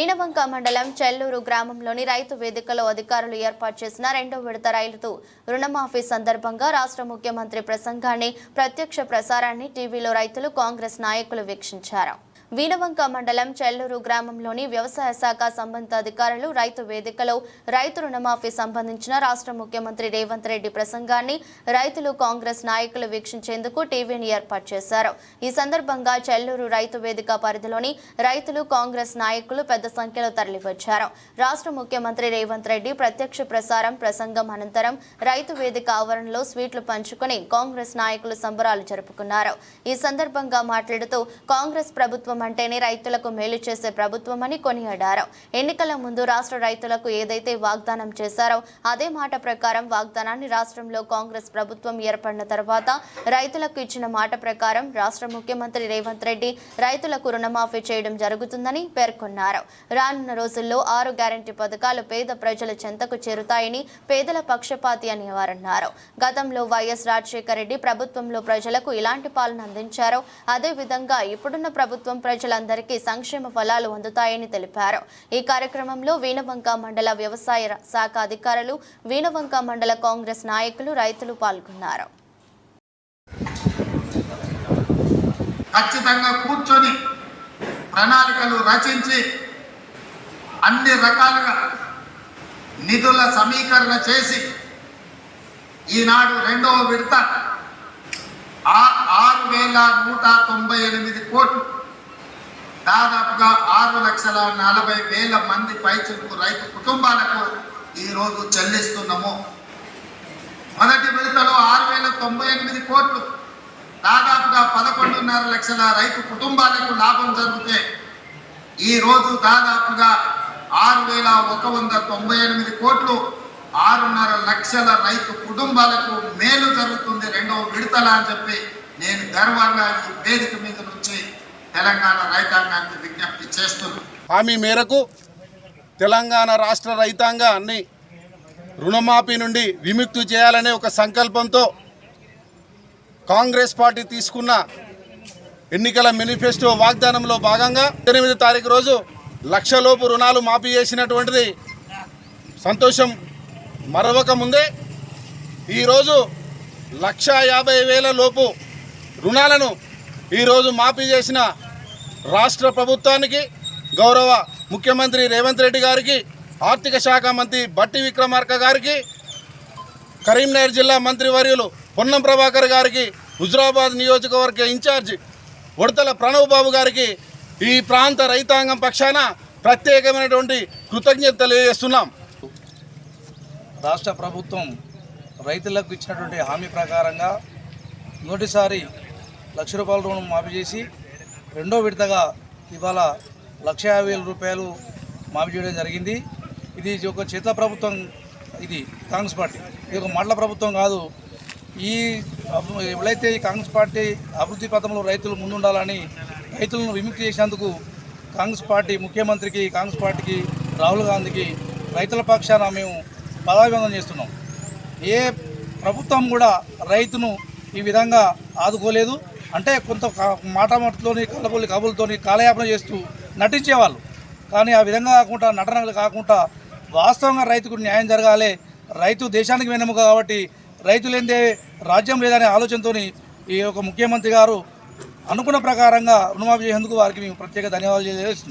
వీణవంక మండలం చెల్లూరు గ్రామంలోని రైతు వేదికలో అధికారులు ఏర్పాటు చేసిన రెండో విడత రైతు రుణమాఫీ సందర్భంగా రాష్ట్ర ముఖ్యమంత్రి ప్రసంగాన్ని ప్రత్యక్ష ప్రసారాన్ని టీవీలో రైతులు కాంగ్రెస్ నాయకులు వీక్షించారు. వీణవంక మండలం చెల్లూరు గ్రామంలోని వ్యవసాయ శాఖ సంబంధిత అధికారులు రైతు వేదికలో రైతు రుణమాఫీ సంబంధించిన రాష్ట్ర ముఖ్యమంత్రి రేవంత్ రెడ్డి ప్రసంగాన్ని రైతులు కాంగ్రెస్ నాయకులు వీక్షించేందుకు టీవీని ఏర్పాటు చేశారు. ఈ సందర్భంగా చెల్లూరు రైతు వేదిక పరిధిలోని రైతులు కాంగ్రెస్ నాయకులు పెద్ద సంఖ్యలో తరలివచ్చారు. రాష్ట్ర ముఖ్యమంత్రి రేవంత్ రెడ్డి ప్రత్యక్ష ప్రసంగం అనంతరం రైతు వేదిక ఆవరణలో స్వీట్లు పంచుకుని కాంగ్రెస్ నాయకులు సంబరాలు జరుపుకున్నారు. ఈ సందర్భంగా మాట్లాడుతూ కాంగ్రెస్ ప్రభుత్వం అంటేనే రైతులకు మేలు చేసే ప్రభుత్వమని కొనియాడారు. ఎన్నికల ముందు రాష్ట్ర రైతులకు ఏదైతే వాగ్దానం చేశారో అదే మాట ప్రకారం వాగ్దానాన్ని రాష్ట్రంలో కాంగ్రెస్ ప్రభుత్వం ఏర్పడిన తర్వాత రైతులకు ఇచ్చిన మాట ప్రకారం రాష్ట్ర ముఖ్యమంత్రి రేవంత్ రెడ్డి రైతులకు రుణమాఫీ చేయడం జరుగుతుందని పేర్కొన్నారు. రానున్న రోజుల్లో 6 గ్యారంటీ పథకాలు పేద ప్రజల చెంతకు చేరుతాయని పేదల పక్షపాతి అని వారన్నారు. గతంలో వైఎస్ రాజశేఖర రెడ్డి ప్రభుత్వంలో ప్రజలకు ఇలాంటి పాలన అందించారో అదే విధంగా ఇప్పుడున్న ప్రభుత్వం ప్రజలందరికీ సంక్షేమ ఫలాలు అందుతాయని తెలిపారు. ఈ కార్యక్రమంలో వీణవంక మండల వ్యవసాయ శాఖ అధికారులు, వీణవంక మండల కాంగ్రెస్ నాయకులు, రైతులు పాల్గొన్నారు. ఖచ్చితంగా కూర్చొని ప్రణాళికలు రచించి అన్ని రకాలుగా నిధుల సమీకరణ చేసి ఈనాడు రెండవ విడత 6,198 కోట్లు దాదాపుగా 6,40,000 మంది పైచిలకు రైతు కుటుంబాలకు ఈరోజు చెల్లిస్తున్నాము. మొదటి విడతలో 6,098 కోట్లు దాదాపుగా 11.5 లక్షల రైతు కుటుంబాలకు లాభం జరిగితే ఈరోజు దాదాపుగా 6,198 కోట్లు 6.5 లక్షల రైతు కుటుంబాలకు మేలు జరుగుతుంది రెండవ విడతల అని చెప్పి నేను గర్వంగా ఈ వేదిక మీద నుంచి తెలంగాణ రైతాంగానికి విజ్ఞప్తి చేస్తున్నాను. హామీ మేరకు తెలంగాణ రాష్ట్ర రైతాంగాన్ని రుణమాఫీ నుండి విముక్తి చేయాలనే ఒక సంకల్పంతో కాంగ్రెస్ పార్టీ తీసుకున్న ఎన్నికల మేనిఫెస్టో వాగ్దానంలో భాగంగా 8 తారీఖు రోజు 1 లక్షలోపు రుణాలు మాఫీ చేసినటువంటిది సంతోషం. మరొక ముందే ఈరోజు 1,50,000 లోపు రుణాలను ఈరోజు మాఫీ చేసిన రాష్ట్ర ప్రభుత్వానికి, గౌరవ ముఖ్యమంత్రి రేవంత్ రెడ్డి గారికి, ఆర్థిక శాఖ మంత్రి బట్టి విక్రమార్క గారికి, కరీంనగర్ జిల్లా మంత్రివర్యులు పొన్నం ప్రభాకర్ గారికి, హుజురాబాద్ నియోజకవర్గ ఇన్ఛార్జి ఉడతల ప్రణవ్ బాబు గారికి ఈ ప్రాంత రైతాంగం పక్షాన ప్రత్యేకమైనటువంటి కృతజ్ఞత తెలియజేస్తున్నాం. రాష్ట్ర ప్రభుత్వం రైతులకు ఇచ్చినటువంటి హామీ ప్రకారంగా మొదటిసారి 1 లక్ష రూపాయల రుణం మాఫీ చేసి రెండో విడతగా ఇవాళ 1,50,000 రూపాయలు మాఫీ చేయడం జరిగింది. ఇది ఒక చేత ప్రభుత్వం, ఇది కాంగ్రెస్ పార్టీ, ఇది ఒక మండల ప్రభుత్వం కాదు. ఎవరైతే ఈ కాంగ్రెస్ పార్టీ అభివృద్ధి పథంలో రైతులు ముందుండాలని రైతులను విముక్తి చేసేందుకు కాంగ్రెస్ పార్టీ ముఖ్యమంత్రికి, కాంగ్రెస్ పార్టీకి, రాహుల్ గాంధీకి రైతుల పక్షాన మేము పదాభివందనం చేస్తున్నాం. ఏ ప్రభుత్వం కూడా రైతును ఈ విధంగా ఆదుకోలేదు. అంటే కొంత మాటమాటలోని కబులతోని కాలయాపన చేస్తూ నటించేవాళ్ళు. కానీ ఆ విధంగా కాకుండా, నటనలు కాకుండా వాస్తవంగా రైతుకు న్యాయం జరగాలి. రైతు దేశానికి వెన్నెముక కాబట్టి రైతు లేనిదే రాజ్యం లేదనే ఆలోచనతో ఈ యొక్క ముఖ్యమంత్రి గారు అనుకున్న ప్రకారంగా రుణమాఫీ చేసేందుకు వారికి మేము ప్రత్యేక ధన్యవాదాలు తెలియజేస్తున్నాం.